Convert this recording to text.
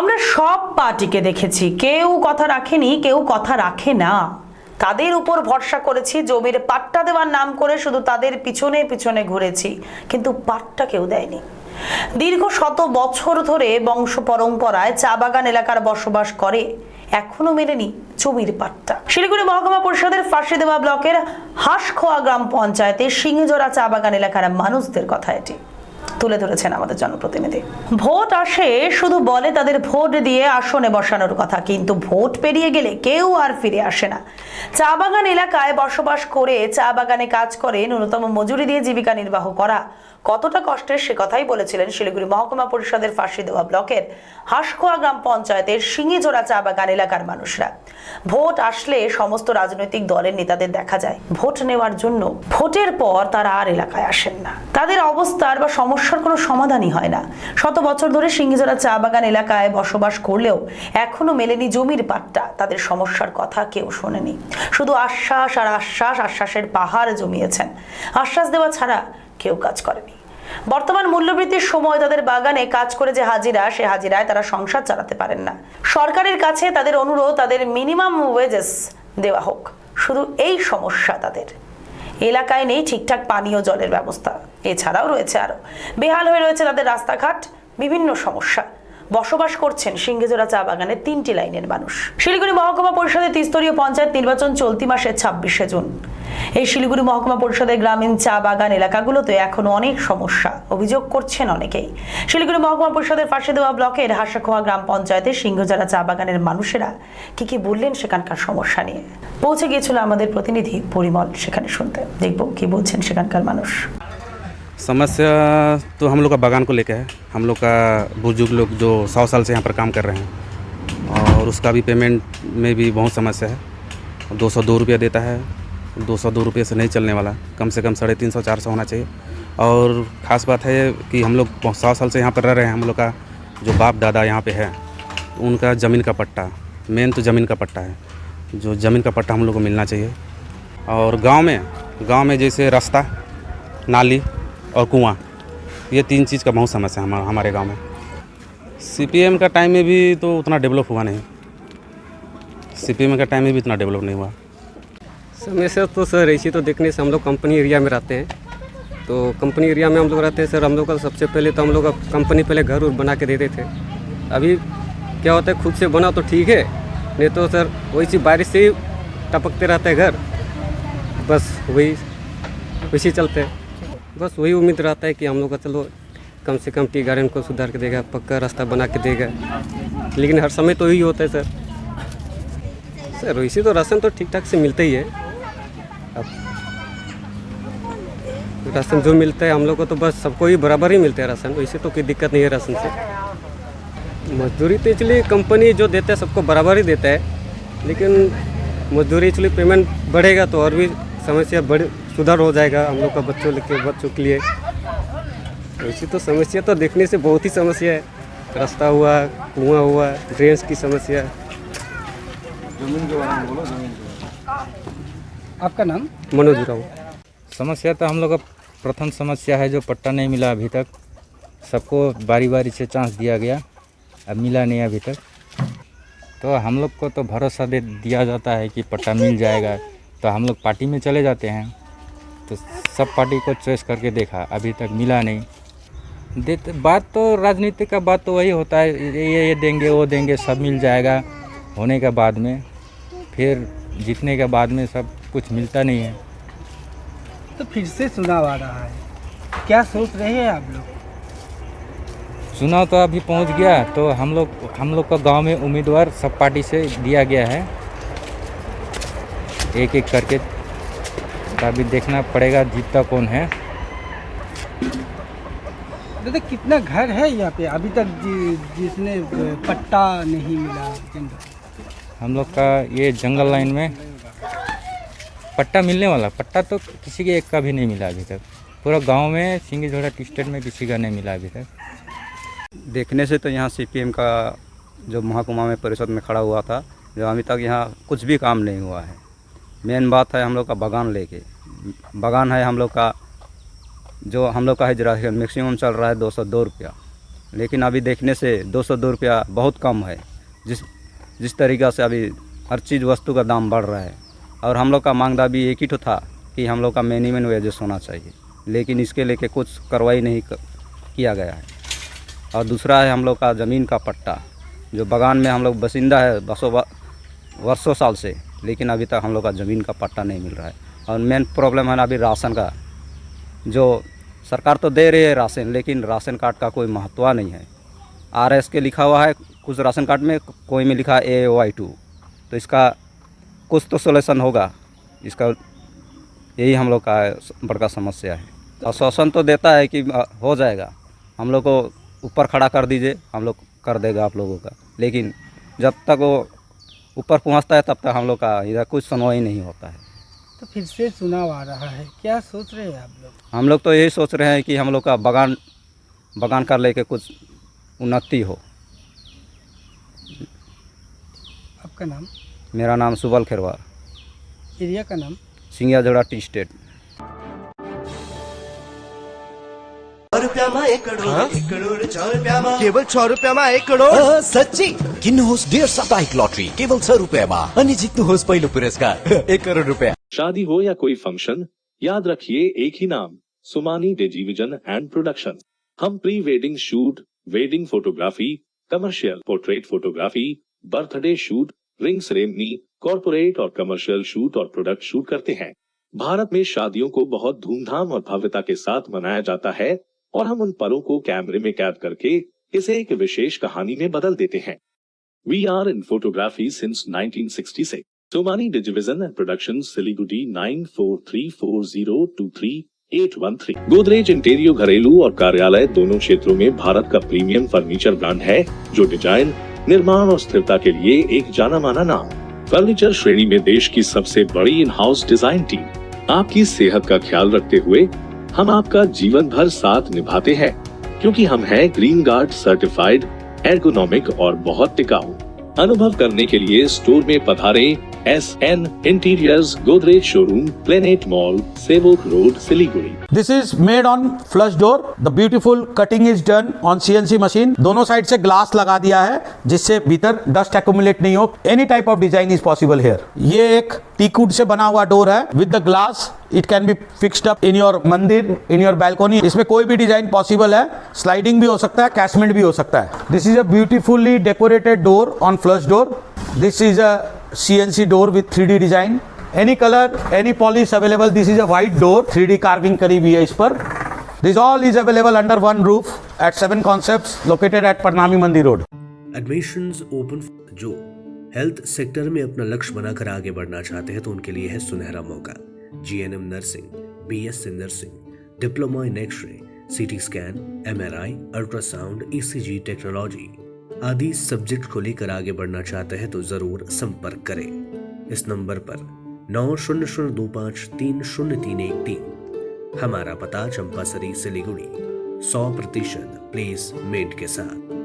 আমরা সব পার্টিকে দেখেছি, কেউ কথা রাখেনি, কেউ কথা রাখে না। তাদের উপর ভরসা করেছি, জমির পাট্টা দেওয়ার নাম করে শুধু তাদের পিছনে পিছনে ঘুরেছি, কিন্তু পাট্টা কেউ দেয়নি। দীর্ঘ শত বছর ধরে বংশ পরম্পরায় চা বাগান এলাকার বসবাস করে, এখনো মেলেনি জমির পাট্টা। শিলিগুড়ি মহকুমা পরিষদের ফাঁসিদেওয়া ব্লকের হাঁসখোয়া গ্রাম পঞ্চায়েতের সিংহজোড়া চা বাগান এলাকার মানুষদের কথা এটি তুলে ধরেছেন আমাদের জনপ্রতিনিধি। ভোট আসে শুধু বলে তাদের ভোট দিয়ে আসনে বসানোর কথা, কিন্তু ভোট পেরিয়ে গেলে কেউ আর ফিরে আসে না। চা বাগান এলাকায় বসবাস করে চা বাগানে কাজ করে ন্যূনতম মজুরি দিয়ে জীবিকা নির্বাহ করা কতটা কষ্টের সে কথাই বলেছিলেন শিলিগুড়ি মহকুমা পরিষদের ফাঁসিদেওয়া ব্লকের হাঁসখোয়া গ্রাম পঞ্চায়েতের সিংহজোড়া চা বাগান এলাকার মানুষরা। ভোট আসলে সমস্ত রাজনৈতিক দলের নেতাদের দেখা যায় ভোট নেওয়ার জন্য, ভোটের পর তারা আর এলাকায় আসেন না। তাদের অবস্থার বা সমস্যার কোনো সমাধানই হয় না। শত বছর ধরে সিংহজোড়া চা বাগান এলাকায় বসবাস করলেও এখনো মেলেনি জমির পাট্টা। তাদের সমস্যার কথা কেউ শোনেনি, শুধু আশ্বাস আর আশ্বাস, আশ্বাসের পাহাড় জমিয়েছেন। আশ্বাস দেওয়া ছাড়া কেউ কাজ করেনি। বর্তমান মূল্যবৃদ্ধির সময় তাদের বাগানে কাজ করে যে হাজিরা, সে হাজিরায় তারা সংসার চালাতে পারেন না। সরকারের কাছে তাদের অনুরোধ, তাদের মিনিমাম ওয়েজেস দেওয়া হোক। শুধু এই সমস্যা তাদের। এলাকায় নেই ঠিকঠাক পানীয় জলের ব্যবস্থা, এছাড়াও রয়েছে আরো বেহাল হয়ে রয়েছে তাদের রাস্তাঘাট, বিভিন্ন সমস্যা। বসবাস করছেন সিংহজোড়া চা বাগানের 3টি লাইনের মানুষ। শিলিগুড়ি মহকুমা পরিষদের ত্রিস্তরীয় পঞ্চায়েত নির্বাচন চলতি মাসের 26শে জুন। এই শিলিগুড়ি মহকুমা পরিষদের গ্রামীণ চা বাগান এলাকাগুলোতে এখনো অনেক সমস্যা, অভিযোগ করছেন অনেকেই। শিলিগুড়ি মহকুমা পরিষদের ফাঁসিদেওয়া ব্লকের হাঁসখোয়া গ্রাম পঞ্চায়েতের সিংহজোড়া চা বাগানের মানুষেরা কি বললেন সেখানকার সমস্যা নিয়ে। পৌঁছে গিয়েছিল আমাদের প্রতিনিধি পরিমল সেখানে শুনতে। দেখবো কি বলছেন সেখানকার মানুষ। समस्या तो हम लोग का बागान को लेकर है। हम लोग का बुजुर्ग लोग जो 100 साल से यहाँ पर काम कर रहे हैं, और उसका भी पेमेंट में भी बहुत समस्या है। 202 रुपया देता है, 202 रुपये से नहीं चलने वाला, कम से कम 350-400 होना चाहिए। और ख़ास बात है कि हम लोग 100 साल से यहाँ पर रह रहे हैं। हम लोग का जो बाप दादा यहाँ पे है, उनका ज़मीन का पट्टा, मेन तो ज़मीन का पट्टा है। जो ज़मीन का पट्टा हम लोग को मिलना चाहिए। और गांव में जैसे रास्ता, नाली और कुआं, ये 3 चीज़ का बहुत समस्या है हमारे गांव में। सीपीएम का टाइम में भी तो उतना डेवलप हुआ नहीं। सीपीएम का टाइम में भी इतना डेवलप नहीं हुआ। समस्या तो सर ऐसी तो देखने से हम लोग कंपनी एरिया में रहते हैं, तो कंपनी एरिया में हम लोग रहते हैं सर। हम लोग का सबसे पहले तो हम लोग का कंपनी पहले घर बना के देते थे। अभी क्या होता है, खुद से बना तो ठीक है, नहीं तो सर वही चीज़ बारिश से ही टपकते रहते हैं घर, बस वैसे चलते हैं। बस वही उम्मीद रहता है कि हम लोग का चलो कम से कम टी गार्डन को सुधार के देगा, पक्का रास्ता बना के देगा। लेकिन हर समय तो यही होता है सर वैसे तो राशन तो ठीक ठाक से मिलता ही है। अब राशन जो मिलता है हम लोग को तो बस सबको ही बराबर ही मिलता है राशन, वैसे तो कोई दिक्कत नहीं है राशन से। मजदूरी तो एक्चुअली कंपनी जो देता है सबको बराबर ही देता है, लेकिन मजदूरी एक्चुअली पेमेंट बढ़ेगा तो और भी समस्या सुधार हो जाएगा हम लोग का बच्चों के लिए। वैसे तो समस्या तो देखने से बहुत ही समस्या है। रास्ता हुआ, कुआं हुआ, ड्रेन्स की समस्या। जमीन के बारे में बोलो। जमीन के आपका नाम? मनोज राव। समस्या तो हम लोग का प्रथम समस्या है जो पट्टा नहीं मिला अभी तक। सबको बारी बारी से चांस दिया गया, अब मिला नहीं अभी तक। तो हम लोग को तो भरोसा दे दिया जाता है कि पट्टा मिल जाएगा, तो हम लोग पार्टी में चले जाते हैं। तो सब पार्टी को चॉइस करके देखा, अभी तक मिला नहीं। बात तो राजनीति का बात तो वही होता है, ये देंगे वो देंगे, सब मिल जाएगा होने के बाद में, फिर जीतने के बाद में सब कुछ मिलता नहीं है। तो फिर से चुनाव आ रहा है, क्या सोच रहे हैं आप लोग? चुनाव तो अभी पहुंच गया, तो हम लोग का गांव में उम्मीदवार सब पार्टी से दिया गया है, एक एक करके। तो अभी देखना पड़ेगा जीतता कौन है। दादा कितना घर है यहाँ पे अभी तक जिसने पट्टा नहीं मिला? हम लोग का ये जंगल लाइन में पट्टा मिलने वाला, पट्टा तो किसी के एक का भी नहीं मिला अभी तक। पूरा गांव में सिंगीझोड़ा टी में किसी का नहीं मिला अभी तक। देखने से तो यहाँ सीपीएम का जो महकुमा में परिषद में खड़ा हुआ था, जो अभी तक यहाँ कुछ भी काम नहीं हुआ है। मेन बात है हम लोग का बागान लेके, बागान है हम लोग का, जो हम लोग का है मैक्सिमम चल रहा है 202 रुपया। लेकिन अभी देखने से 202 रुपया बहुत कम है। जिस तरीक़ा से अभी हर चीज़ वस्तु का दाम बढ़ रहा है, और हम लोग का मांगदा भी एक ही तो था कि हम लोग का मिनिमम वेजेस होना चाहिए, लेकिन इसके लेके कुछ कार्रवाई नहीं किया गया है। और दूसरा है हम लोग का ज़मीन का पट्टा, जो बागान में हम लोग बसिंदा है वर्षों साल से, लेकिन अभी तक हम लोग का ज़मीन का पट्टा नहीं मिल रहा है। और मेन प्रॉब्लम है ना अभी राशन का, जो सरकार तो दे रही है राशन, लेकिन राशन कार्ड का कोई महत्व नहीं है। RS के लिखा हुआ है कुछ राशन कार्ड में, कोई में लिखा है AY2, तो इसका कुछ तो सोल्यूशन होगा इसका, यही हम लोग का बड़का समस्या है। आश्वासन तो देता है कि हो जाएगा, हम लोग को ऊपर खड़ा कर दीजिए, हम लोग कर देगा आप लोगों का, लेकिन जब तक वो ऊपर पहुंचता है तब तक हम लोग का इधर कुछ सुनवाई नहीं होता है। तो फिर से चुनाव आ रहा है, क्या सोच रहे हैं आप लोग? हम लोग तो यही सोच रहे हैं कि हम लोग का बागान कर लेके कुछ उन्नति हो। आपका नाम? मेरा नाम सुबल खेरवार, एरिया का नाम? सिंगिया जोड़ा टी स्टेट। केवल 100 रुपयामा 1 करोड? साँच्चै किन्नुहोस् डेढ साप्ताहिक लटरी केवल 100 रुपैयाँमा अनि जित्नुहोस् पहिलो पुरस्कार 1 करोड रुपैयाँ। शादी हो या कोई फंक्शन, याद रखिए एक ही नाम, सुमानी टेलीविजन एंड प्रोडक्शन। हम pre wedding shoot, wedding photography, commercial portrait photography, birthday shoot, ring ceremony, corporate और कमर्शियल शूट और प्रोडक्ट शूट करते हैं। भारत में शादियों को बहुत धूमधाम और भव्यता के साथ मनाया जाता है, और हम उन पलों को कैमरे में कैद करके इसे एक विशेष कहानी में बदल देते हैं। We are in photography since 1966. Somani Digivision and Productions, Siliguri 9434023813। Godrej इंटीरियो घरेलू और कार्यालय दोनों क्षेत्रों में भारत का प्रीमियम फर्नीचर ब्रांड है, जो डिजाइन, निर्माण और स्थिरता के लिए एक जाना माना नाम। फर्नीचर श्रेणी में देश की सबसे बड़ी इन हाउस डिजाइन टीम। आपकी सेहत का ख्याल रखते हुए हम आपका जीवन भर साथ निभाते हैं, क्योंकि हम हैं ग्रीन गार्ड सर्टिफाइड, एर्गोनॉमिक और बहुत टिकाऊ। अनुभव करने के लिए स्टोर में पधारें। SN interiors, Godrej showroom, planet mall, Sevoke road, Siliguri. This is made on flush door. The beautiful cutting is done on CNC machine. दोनों साइड से ग्लास लगा दिया है, जिससे भीतर डस्ट एक्यूमुलेट नहीं हो। Any type of design is possible here. ये एक टीकवुड से बना हुआ डोर है with the glass. It can be fixed up in your मंदिर, इन योर बैल्कोनी। इसमें कोई भी डिजाइन पॉसिबल है। स्लाइडिंग भी हो सकता है, कैशमेंट भी हो सकता है। This is a beautifully decorated door on flush door. This is a CNC door with 3D design. Any color, any polish available. This is a white door. 3D carving करी हुई है इस पर। This all is available under one roof at 7 Concepts located at Parnami Mandi Road. Admissions open जो health sector में अपना लक्ष्य बनाकर आगे बढ़ना चाहते हैं तो उनके लिए है सुनहरा मौका। GNM nursing, BSc nursing, diploma in x-ray, CT scan, MRI, ultrasound, ECG technology आदि सब्जेक्ट को लेकर आगे बढ़ना चाहते हैं तो जरूर संपर्क करें इस नंबर पर 9002530313। हमारा पता चंपासरी सिलीगुड़ी। 100% प्लेसमेंट के साथ।